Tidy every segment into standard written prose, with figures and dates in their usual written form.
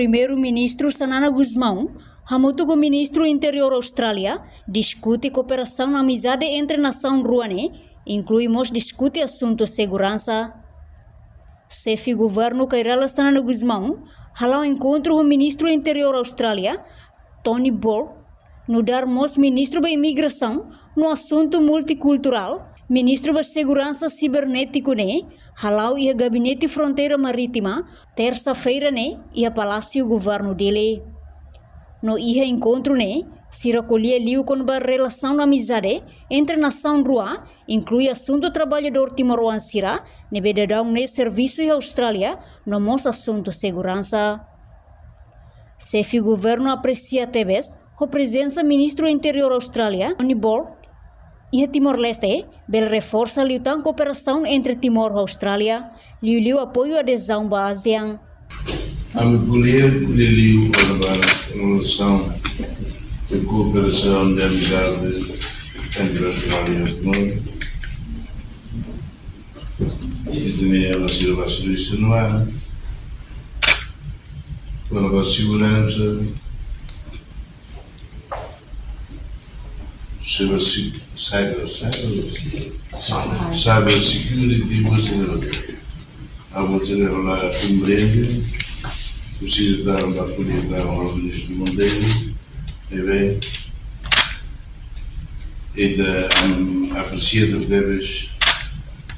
Primeiro-Ministro Sanana Guzmão, junto com o Ministro Interior Austrália, discute cooperação na amizade entre nação ruane, incluímos discute assunto segurança. Chefe governo Kairala Sanana Guzmão, halao encontro com o Ministro Interior Austrália, Tony Burke, no darmos Ministro da Imigração, no assunto multicultural, Ministro da Segurança Cibernético, né? Halau e a Gabinete Fronteira Marítima, terça-feira, né? E a Palácio Governo dele. No ia encontro, né? Se recolher liu com a relação na amizade entre nação rua, inclui assunto trabalhador timoruan sira, nebedadão ne serviço e Austrália, no mos assunto segurança. Chefe governo aprecia tebes, a presença Ministro Interior Austrália, Tony Burke, e Timor-Leste, bel reforça a cooperação entre Timor e Austrália, liu apoio à adesão da ASEAN. A me colher liu para a relação de cooperação de amizade entre a Austrália e Timor. E também ela se vai solucionar para a segurança, cyber security a você lá compreende o cidadão da polícia ao ministro Monteiro e da apreciada deves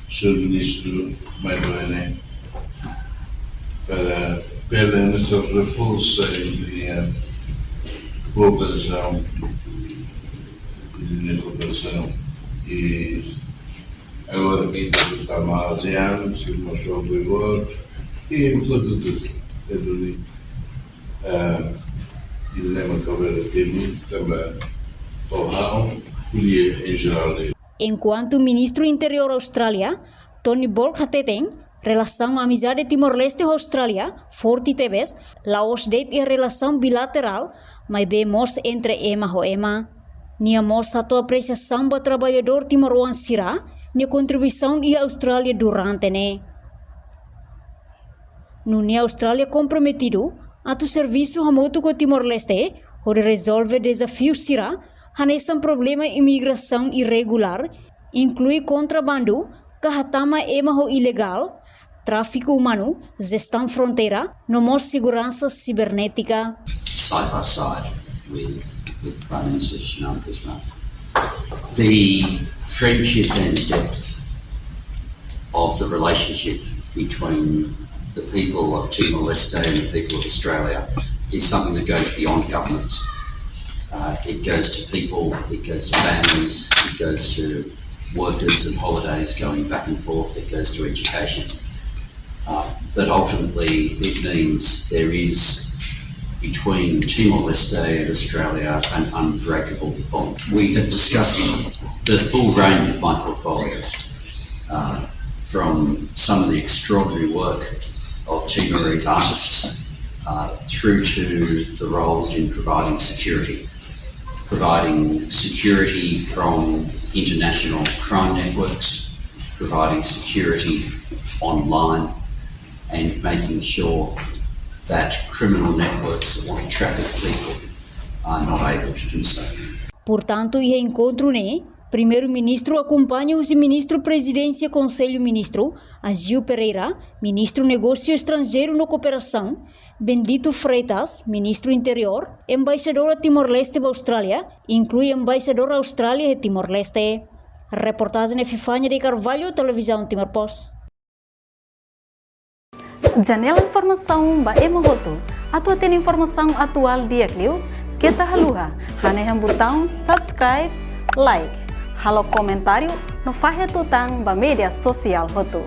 Sr. Ministro Mairoene para pela nossa reforça em cooperação na cooperação e agora aqui está a ASEAN, se mostrou o rigor e tudo é tudo e lembra que houver tempo também o colher em geral. Enquanto o Ministro Interior Austrália, Tony Burke tem relação à amizade Timor-Leste Austrália, forte tebes, Laos date e relação bilateral, mas vemos entre ema e ema. Niamos a tua apreciação para trabalhador timoruan sira, nia contribuição e Austrália durante né. No nia Austrália comprometido, a tu serviço remoto com Timor-Leste, onde resolve desafio sira, hanesan problema imigração irregular, inclui contrabando, kahatama emaho ilegal, tráfico humano, gestão fronteira, nomos segurança cibernética. Side by side with Prime Minister Sanana Guzmão. The friendship and depth of the relationship between the people of Timor-Leste and the people of Australia is something that goes beyond governments. It goes to people, it goes to families, it goes to workers and holidays going back and forth, it goes to education. But ultimately it means there is between Timor-Leste and Australia an unbreakable bond. We have discussed the full range of my portfolios, from some of the extraordinary work of Timorese artists through to the roles in providing security from international crime networks, providing security online, and making sure that criminal networks that want to traffic people are not able to do so. Portanto, e encontro né, Primeiro-Ministro acompanha o Ministro-Presidência Conselho Ministro, Agil Pereira, Ministro Negócio Estrangeiro na Cooperação, Bendito Freitas, Ministro Interior, Embaixadora Timor-Leste da Austrália, inclui Embaixadora Austrália e Timor-Leste. Reportagem de Fifania de Carvalho, Televisão Timor Post. Janela Informação ba Emogoto. Atua tem informação atual dia Clio. Kita haluha. Haneham botão subscribe, like. Halo comentário no faixa tutang ba media sosial hotu.